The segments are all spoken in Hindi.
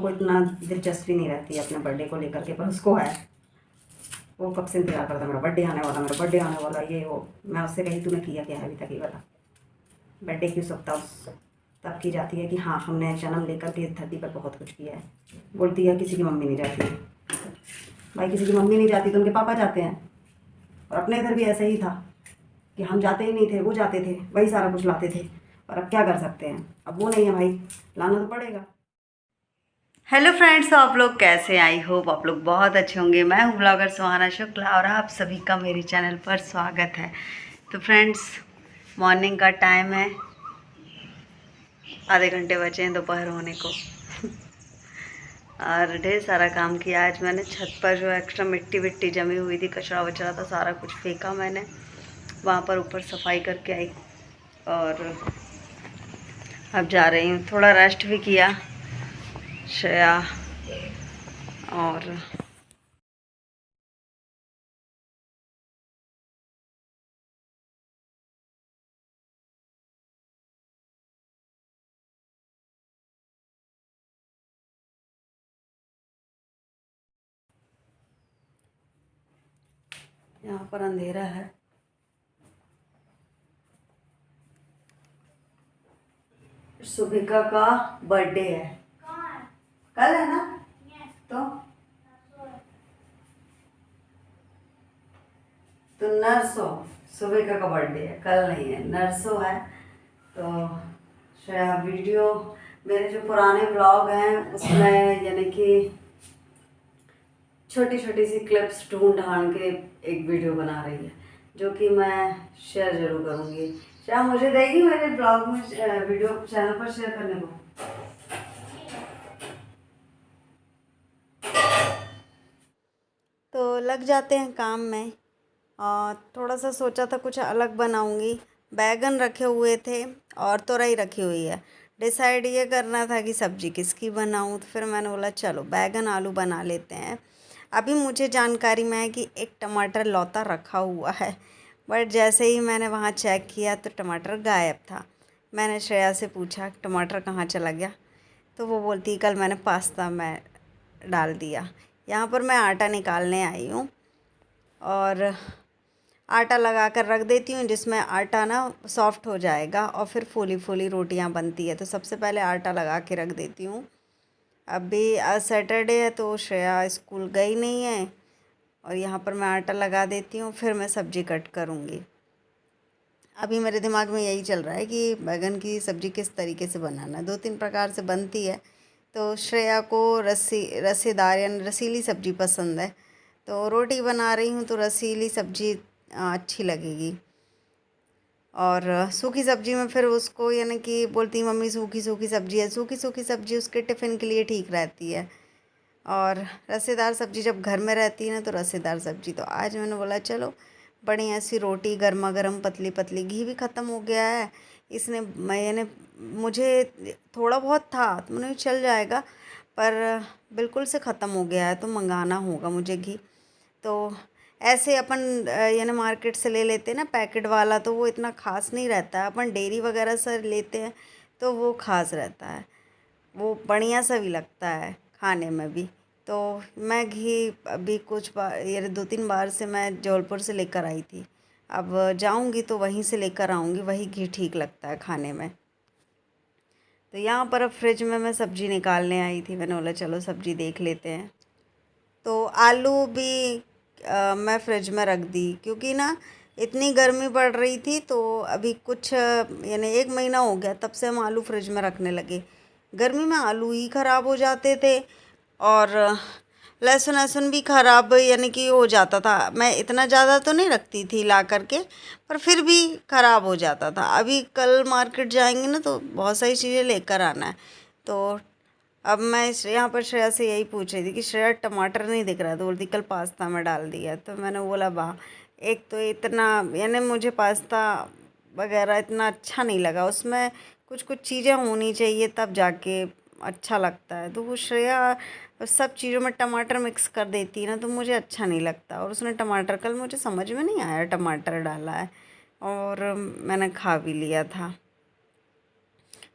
को इतना दिलचस्पी नहीं रहती है अपने बर्थडे को लेकर के, पर उसको है। वो कब से इंतजार करता मेरा बर्थडे आने वाला, मेरा बर्थडे आने वाला, ये वो। मैं उससे कही तूने किया क्या है अभी तक ये वाला बर्थडे की उत्सुकता तब की जाती है कि हाँ हमने जन्म लेकर के इस धरती पर बहुत कुछ किया है। बोलती है किसी की मम्मी नहीं जाती है। भाई किसी की मम्मी नहीं जाती तो उनके पापा जाते हैं। और अपने इधर भी ऐसा ही था कि हम जाते ही नहीं थे, वो जाते थे, वही सारा कुछ लाते थे। और अब क्या कर सकते हैं, अब वो नहीं है भाई, लाना तो पड़ेगा। हेलो फ्रेंड्स, तो आप लोग कैसे? आई होप आप लोग बहुत अच्छे होंगे। मैं हूँ ब्लॉगर सुहाना शुक्ला और आप सभी का मेरे चैनल पर स्वागत है। तो फ्रेंड्स, मॉर्निंग का टाइम है, आधे घंटे बचे हैं दोपहर होने को और ढेर सारा काम किया आज मैंने। छत पर जो एक्स्ट्रा मिट्टी विट्टी जमी हुई थी, कचरा वचरा था, सारा कुछ फेंका मैंने। वहाँ पर ऊपर सफाई करके आई और अब जा रही हूँ। थोड़ा रेस्ट भी किया श्रेया और यहाँ पर अंधेरा है। सुभिका का बर्थडे है, कल है ना? तो नरसों, सुभिका का बर्थडे है, कल नहीं है, नरसों है। तो शायद वीडियो मेरे जो पुराने ब्लॉग हैं उसमें यानी कि छोटी छोटी सी क्लिप्स ढूंढ ढांड के एक वीडियो बना रही है, जो कि मैं शेयर ज़रूर करूँगी। शायद मुझे देगी मेरे ब्लॉग में वीडियो चैनल पर शेयर करने को। तो लग जाते हैं काम में। और थोड़ा सा सोचा था कुछ अलग बनाऊंगी। बैगन रखे हुए थे और तोरई रखी हुई है। डिसाइड ये करना था कि सब्ज़ी किसकी बनाऊं, तो फिर मैंने बोला चलो बैगन आलू बना लेते हैं। अभी मुझे जानकारी में है कि एक टमाटर लौता रखा हुआ है, बट जैसे ही मैंने वहाँ चेक किया तो टमाटर गायब था। मैंने श्रेया से पूछा टमाटर कहाँ चला गया, तो वो बोलती कल मैंने पास्ता में डाल दिया। यहाँ पर मैं आटा निकालने आई हूँ और आटा लगा कर रख देती हूँ, जिसमें आटा ना सॉफ्ट हो जाएगा और फिर फूली फूली रोटियाँ बनती है। तो सबसे पहले आटा लगा के रख देती हूँ। अभी आज सैटरडे है तो श्रेया स्कूल गई नहीं है और यहाँ पर मैं आटा लगा देती हूँ, फिर मैं सब्ज़ी कट करूँगी। अभी मेरे दिमाग में यही चल रहा है कि बैगन की सब्ज़ी किस तरीके से बनाना। 2-3 प्रकार से बनती है। तो श्रेया को रसेदार यानी रसीली सब्ज़ी पसंद है, तो रोटी बना रही हूँ तो रसीली सब्ज़ी अच्छी लगेगी। और सूखी सब्ज़ी में फिर उसको यानी कि बोलती मम्मी सूखी सूखी सब्ज़ी है, सूखी सूखी सब्ज़ी उसके टिफ़िन के लिए ठीक रहती है। और रसेदार सब्ज़ी जब घर में रहती है ना तो रसेदार सब्ज़ी। तो आज मैंने बोला चलो बढ़िया सी रोटी गर्मा गर्म पतली पतली, घी भी ख़त्म हो गया है। इसने मैंने मुझे थोड़ा बहुत था तो मैंने चल जाएगा, पर बिल्कुल से ख़त्म हो गया है तो मंगाना होगा मुझे घी। तो ऐसे अपन यानी मार्केट से ले लेते हैं ना पैकेट वाला, तो वो इतना ख़ास नहीं रहता है। अपन डेयरी वगैरह से लेते हैं तो वो ख़ास रहता है, वो बढ़िया सा भी लगता है खाने में भी। तो मैं घी अभी कुछ बार ये 2-3 बार से मैं जबलपुर से लेकर आई थी। अब जाऊंगी तो वहीं से लेकर आऊँगी, वही घी ठीक लगता है खाने में। तो यहाँ पर अब फ्रिज में मैं सब्ज़ी निकालने आई थी, मैंने बोला चलो सब्ज़ी देख लेते हैं। तो आलू भी मैं फ्रिज में रख दी, क्योंकि ना इतनी गर्मी पड़ रही थी। तो अभी कुछ यानी 1 महीना हो गया तब से हम आलू फ्रिज में रखने लगे। गर्मी में आलू ही ख़राब हो जाते थे और लहसुन वहसुन भी ख़राब यानी कि हो जाता था। मैं इतना ज़्यादा तो नहीं रखती थी ला करके, पर फिर भी ख़राब हो जाता था। अभी कल मार्केट जाएंगे ना तो बहुत सारी चीज़ें लेकर आना है। तो अब मैं यहाँ पर श्रेया से यही पूछ रही थी कि श्रेया टमाटर नहीं दिख रहा, तो बोलती कल पास्ता में डाल दिया। तो मैंने बोला वाह, एक तो इतना यानी मुझे पास्ता वगैरह इतना अच्छा नहीं लगा, उसमें कुछ कुछ चीज़ें होनी चाहिए तब जाके अच्छा लगता है। तो वो श्रेया सब चीज़ों में टमाटर मिक्स कर देती है ना, तो मुझे अच्छा नहीं लगता। और उसने टमाटर कल मुझे समझ में नहीं आया टमाटर डाला है और मैंने खा भी लिया था।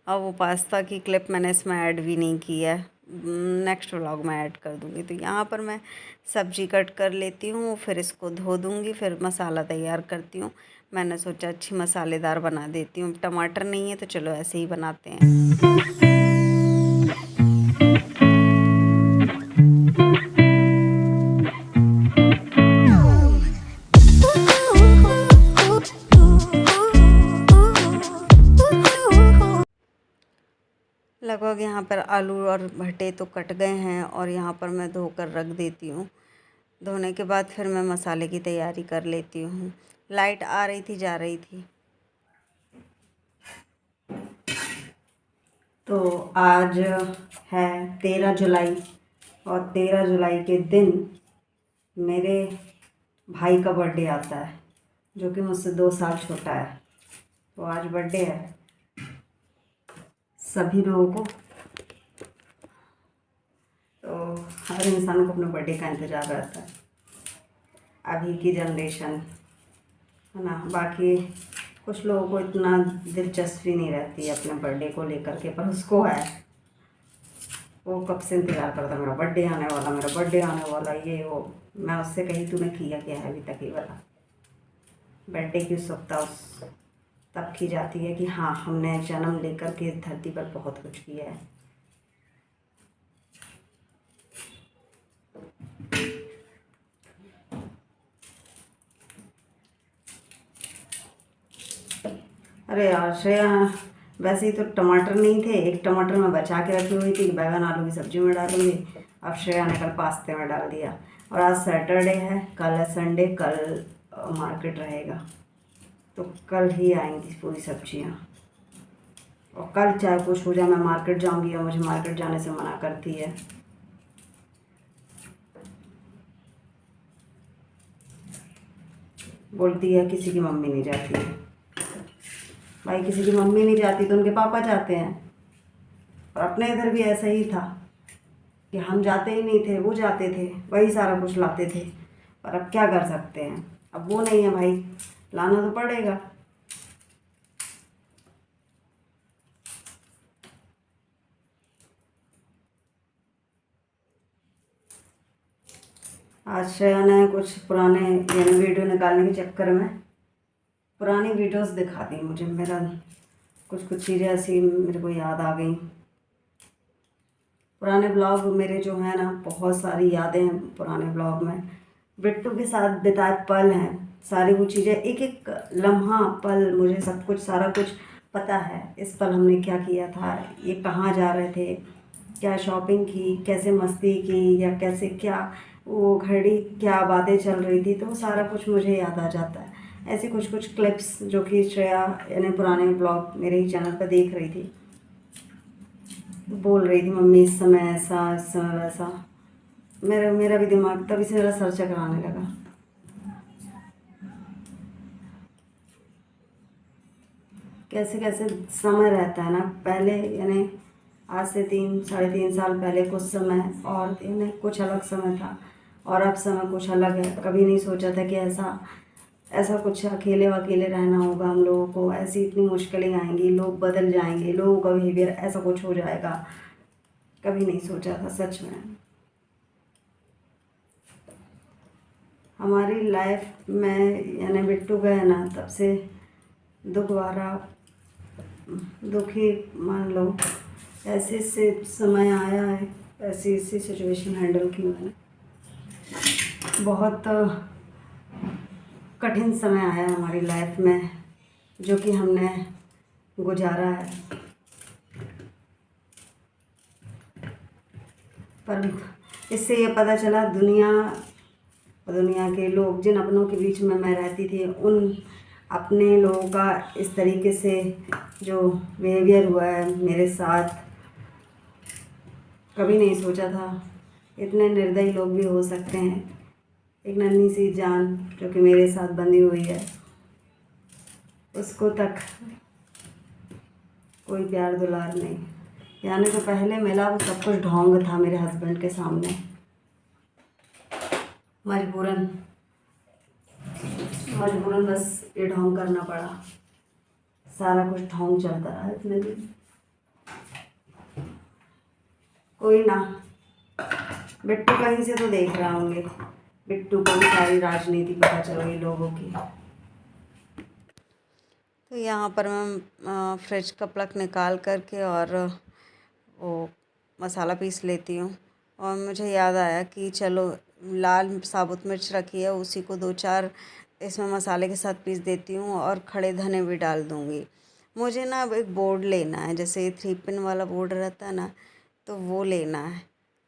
और वो पास्ता की क्लिप मैंने इसमें ऐड भी नहीं की है, नेक्स्ट व्लॉग में ऐड कर दूँगी। तो यहाँ पर मैं सब्ज़ी कट कर लेती हूँ, फिर इसको धो दूँगी, फिर मसाला तैयार करती हूँ। मैंने सोचा अच्छी मसालेदार बना देती हूँ। टमाटर नहीं है तो चलो ऐसे ही बनाते हैं। लगभग यहाँ पर आलू और भट्टे तो कट गए हैं और यहाँ पर मैं धोकर रख देती हूँ। धोने के बाद फिर मैं मसाले की तैयारी कर लेती हूँ। लाइट आ रही थी, जा रही थी। तो आज है 13 जुलाई और 13 जुलाई के दिन मेरे भाई का बर्थडे आता है, जो कि मुझसे 2 साल छोटा है। तो आज बर्थडे है सभी लोगों को। तो हर इंसान को अपने बर्थडे का इंतज़ार रहता है, अभी की जनरेशन है ना। बाकी कुछ लोगों को इतना दिलचस्पी नहीं रहती है अपने बर्थडे को लेकर के, पर उसको है। वो कब से इंतज़ार करता, मेरा बर्थडे आने वाला, मेरा बर्थडे आने वाला, ये वो। मैं उससे कही तूने किया क्या है अभी तक ये वाला। बर्थडे की उत्सुकता उस तब की जाती है कि हाँ, हमने जन्म लेकर के इस धरती पर बहुत कुछ किया है। अरे यार श्रेया, वैसे ही तो टमाटर नहीं थे, एक टमाटर मैं बचा के रखी हुई थी, बैगन आलू की सब्जी में डालूंगी। अब श्रेया ने कल पास्ते में डाल दिया। और आज सैटरडे है, कल है संडे, कल मार्केट रहेगा, तो कल ही आएंगी पूरी सब्जियाँ। और कल चाहे कुछ हो जाए, मैं मार्केट जाऊंगी और मुझे मार्केट जाने से मना करती है। बोलती है किसी की मम्मी नहीं जाती है। भाई किसी की मम्मी नहीं जाती तो उनके पापा जाते हैं। और अपने इधर भी ऐसा ही था कि हम जाते ही नहीं थे, वो जाते थे, वही सारा कुछ लाते थे। पर अब क्या कर सकते हैं, अब वो नहीं है भाई, लाना तो पड़ेगा। आज श्रेया ने कुछ पुराने यानी वीडियो निकालने के चक्कर में पुरानी वीडियोस दिखा दी मुझे। मेरा कुछ चीज़ें ऐसी मेरे को याद आ गई। पुराने ब्लॉग मेरे जो हैं ना, बहुत सारी यादें हैं पुराने ब्लॉग में। बिट्टू के साथ बिताए पल हैं, सारी वो चीज़ें, एक एक लम्हा पल मुझे सब कुछ सारा कुछ पता है। इस पल हमने क्या किया था, ये कहाँ जा रहे थे, क्या शॉपिंग की, कैसे मस्ती की, या कैसे क्या वो घड़ी क्या बातें चल रही थी, तो वो सारा कुछ मुझे याद आ जाता है। ऐसी कुछ क्लिप्स जो कि श्रेया यानी पुराने ब्लॉग मेरे ही चैनल पर देख रही थी, बोल रही थी मम्मी इस समय ऐसा, इस समय वैसा। मेरा भी दिमाग तभी से मेरा सर चकराने लगा। कैसे कैसे समय रहता है ना। पहले यानी आज से 3-3.5 साल पहले कुछ समय और यानी कुछ अलग समय था, और अब समय कुछ अलग है। कभी नहीं सोचा था कि ऐसा कुछ अकेले रहना होगा हम लोगों को, ऐसी इतनी मुश्किलें आएंगी, लोग बदल जाएंगे, लोगों का बिहेवियर ऐसा कुछ हो जाएगा, कभी नहीं सोचा था सच में। हमारी लाइफ में यानी बिट्टू गए ना, तब से दुखी मान लो। ऐसे से समय आया है, ऐसी सिचुएशन हैंडल की मैंने। बहुत कठिन समय आया हमारी लाइफ में, जो कि हमने गुजारा है। पर इससे ये पता चला दुनिया के लोग, जिन अपनों के बीच में मैं रहती थी, उन अपने लोगों का इस तरीके से जो बिहेवियर हुआ है मेरे साथ, कभी नहीं सोचा था। इतने निर्दयी लोग भी हो सकते हैं। एक नन्ही सी जान जो कि मेरे साथ बंधी हुई है, उसको तक कोई प्यार दुलार नहीं। यानी तो पहले मिला वो सब कुछ ढोंग था मेरे हस्बैंड के सामने। मजबूरन बस ये ढोंग करना पड़ा। सारा कुछ ढोंग चलता रहा इतने दिन। कोई ना, बिट्टू कहीं से तो देख रहा होंगे, बिट्टू को भी सारी राजनीति पता चल गई लोगों की। तो यहाँ पर मैं फ्रिज का प्लग निकाल करके और वो मसाला पीस लेती हूँ। और मुझे याद आया कि चलो लाल साबुत मिर्च रखी है, उसी को 2-4 इसमें मसाले के साथ पीस देती हूँ और खड़े धने भी डाल दूँगी। मुझे ना अब एक बोर्ड लेना है, जैसे 3 पिन वाला बोर्ड रहता है ना, तो वो लेना है,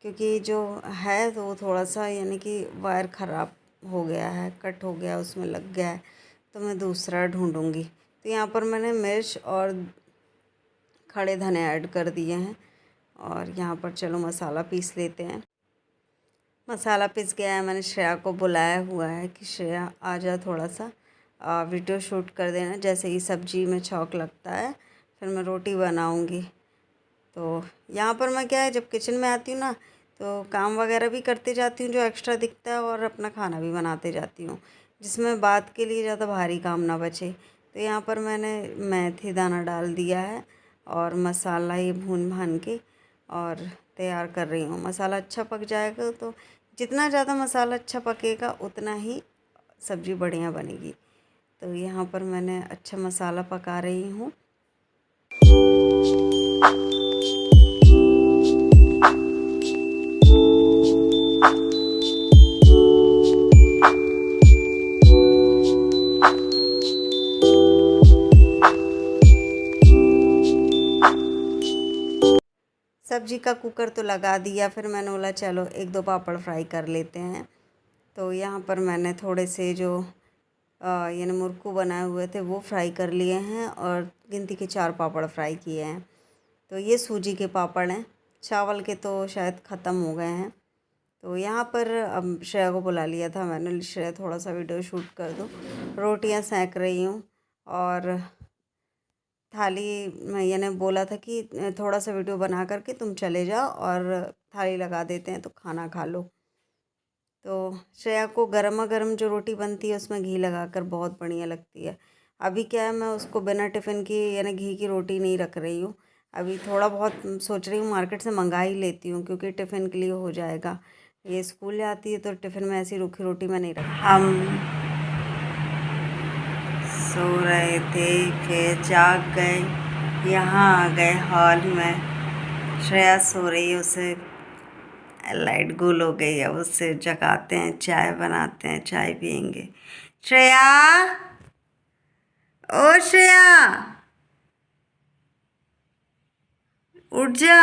क्योंकि जो है तो वो थोड़ा सा यानी कि वायर ख़राब हो गया है, कट हो गया, उसमें लग गया है, तो मैं दूसरा ढूँढूँगी। तो यहाँ पर मैंने मिर्च और खड़े धने ऐड कर दिए हैं और यहाँ पर चलो मसाला पीस लेते हैं। मसाला पिस गया है, मैंने श्रेया को बुलाया हुआ है कि श्रेया आ जा, थोड़ा सा वीडियो शूट कर देना, जैसे ही सब्जी में छौंक लगता है फिर मैं रोटी बनाऊंगी। तो यहाँ पर मैं क्या है, जब किचन में आती हूँ ना तो काम वगैरह भी करते जाती हूँ जो एक्स्ट्रा दिखता है, और अपना खाना भी बनाते जाती हूँ, जिसमें बात के लिए ज़्यादा भारी काम ना बचे। तो यहाँ पर मैंने मेथी दाना डाल दिया है और मसाला ये भून भान के और तैयार कर रही हूँ। मसाला अच्छा पक जाएगा तो जितना ज़्यादा मसाला अच्छा पकेगा उतना ही सब्ज़ी बढ़िया बनेगी। तो यहाँ पर मैंने अच्छा मसाला पका रही हूँ। सब्जी का कुकर तो लगा दिया, फिर मैंने बोला चलो 1-2 पापड़ फ्राई कर लेते हैं। तो यहाँ पर मैंने थोड़े से जो यानी मुरकू बनाए हुए थे वो फ्राई कर लिए हैं और गिनती के 4 पापड़ फ्राई किए हैं। तो ये सूजी के पापड़ हैं, चावल के तो शायद ख़त्म हो गए हैं। तो यहाँ पर अब श्रेया को बुला लिया था मैंने, श्रेया थोड़ा सा वीडियो शूट कर दो। रोटियाँ सेंक रही हूँ और थाली में यानी बोला था कि थोड़ा सा वीडियो बना करके तुम चले जाओ और थाली लगा देते हैं तो खाना खा लो। तो श्रेया को गर्मा गर्म जो रोटी बनती है उसमें घी लगाकर बहुत बढ़िया लगती है। अभी क्या है, मैं उसको बिना टिफ़िन की यानी घी की रोटी नहीं रख रही हूँ। अभी थोड़ा बहुत सोच रही हूँ मार्केट से मंगा ही लेती हूँ, क्योंकि टिफ़िन के लिए हो जाएगा। ये स्कूल जाती है तो टिफ़िन में ऐसी रूखी रोटी मैं नहीं रखती। हम सो रहे थे, फिर जाग गए, यहाँ आ गए हॉल में। श्रेया सो रही है, उसे लाइट गुल हो गई है, उससे जगाते हैं, चाय बनाते हैं, चाय पियेंगे। श्रेया, ओ श्रेया, उठ जा,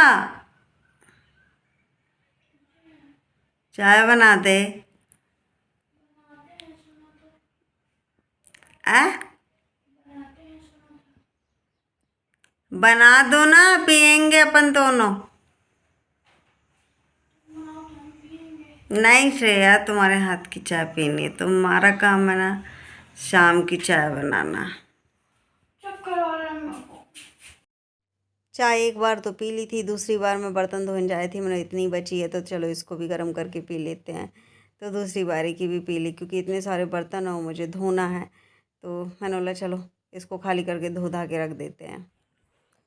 चाय बना दे। बना दो ना, पियेंगे अपन दोनों। नहीं श्रेया, तुम्हारे हाथ की चाय पीनी है, तुम्हारा काम है ना शाम की चाय बनाना। चाय एक बार तो पी ली थी, दूसरी बार मैं बर्तन धोने जाई थी, मैंने इतनी बची है तो चलो इसको भी गर्म करके पी लेते हैं। तो दूसरी बारी की भी पी ली, क्योंकि इतने सारे बर्तन हैं मुझे धोना है, तो मैंने बोला चलो इसको खाली करके धो धा के रख देते हैं।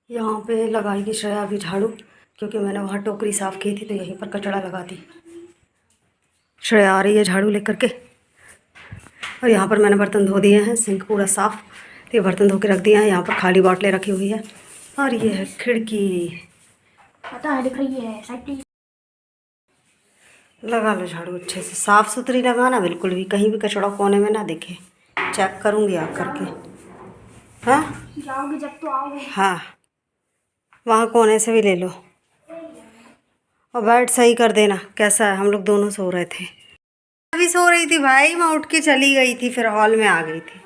यहाँ पे लगाएगी श्रेया अभी झाड़ू, क्योंकि मैंने वहाँ टोकरी साफ़ की थी तो यहीं पर कचड़ा लगा दी। श्रेया आ रही है झाड़ू लेकर के, और यहाँ पर मैंने बर्तन धो दिए हैं, सिंक पूरा साफ़, तो ये बर्तन धो के रख दिए हैं। यहाँ पर खाली बॉटलें रखी हुई है, और ये है खिड़की, पता है दिख रही है साइड। लगा लो झाड़ू अच्छे से, साफ़ सुथरी लगाना, बिल्कुल भी कहीं भी कचड़ा कोने में ना दिखे। चेक करूँगी आ करके। हाँ जाओगे जब तो आओगे। हाँ, वहाँ कोने से भी ले लो, और बेड सही कर देना कैसा है। हम लोग दोनों सो रहे थे, अभी सो रही थी भाई, मैं उठ के चली गई थी, फिर हॉल में आ गई थी।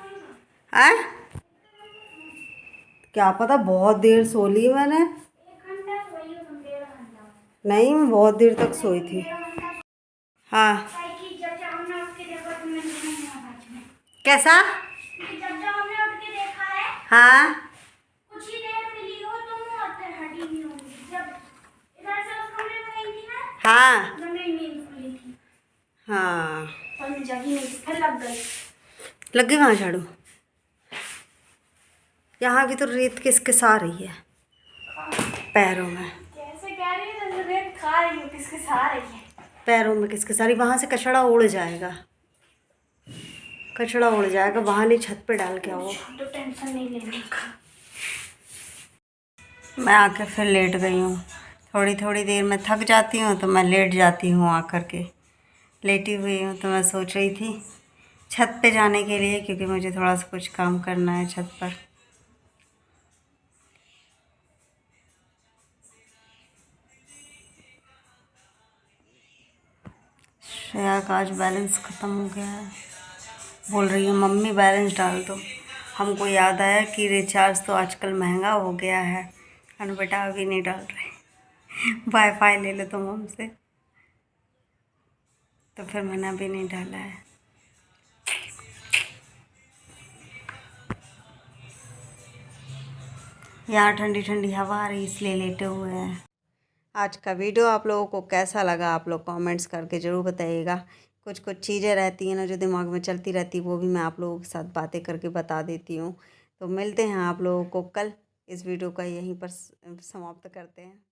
हैं क्या पता, बहुत देर सो ली मैंने। नहीं, मैं बहुत देर तक सोई थी। हाँ कैसा? हाँ कुछ ही देर मिली हो तुम और हटी नहीं होगी। जब इधर से उस कमरे में गई थी ना, हाँ मेरी नींद खुली थी, हाँ, पर मैं जगी नहीं, फिर लग गई। लग गई वहाँ झाड़ू। यहाँ भी तो रेत किस किस आ रही है पैरों में। कैसे कह रही है जैसे रेत खा रही हूँ, किसके खा रही है? पैरों में किसके सारी, वहाँ से कचड़ा उड़ जाएगा, कचड़ा उड़ जाएगा, वहाँ नहीं छत पे डाल के आओ। तो टेंशन नहीं लेने का। मैं आकर फिर लेट गई हूँ। थोड़ी थोड़ी देर में थक जाती हूँ तो मैं लेट जाती हूँ, आकर के लेटी हुई हूँ। तो मैं सोच रही थी छत पे जाने के लिए, क्योंकि मुझे थोड़ा सा कुछ काम करना है छत पर। श्रेया का आज बैलेंस ख़त्म हो गया है, बोल रही है मम्मी बैलेंस डाल दो। हमको याद आया कि रिचार्ज तो आजकल महंगा हो गया है, और बेटा अभी नहीं डाल रहे, वाईफाई ले लो तुम हमसे। तो फिर मैंने अभी नहीं डाला है। यहाँ ठंडी ठंडी हवा आ रही, इसलिए लेटे हुए हैं। आज का वीडियो आप लोगों को कैसा लगा, आप लोग कमेंट्स करके ज़रूर बताइएगा। कुछ कुछ चीज़ें रहती हैं ना जो दिमाग में चलती रहती, वो भी मैं आप लोगों के साथ बातें करके बता देती हूँ। तो मिलते हैं आप लोगों को कल। इस वीडियो का यहीं पर समाप्त करते हैं।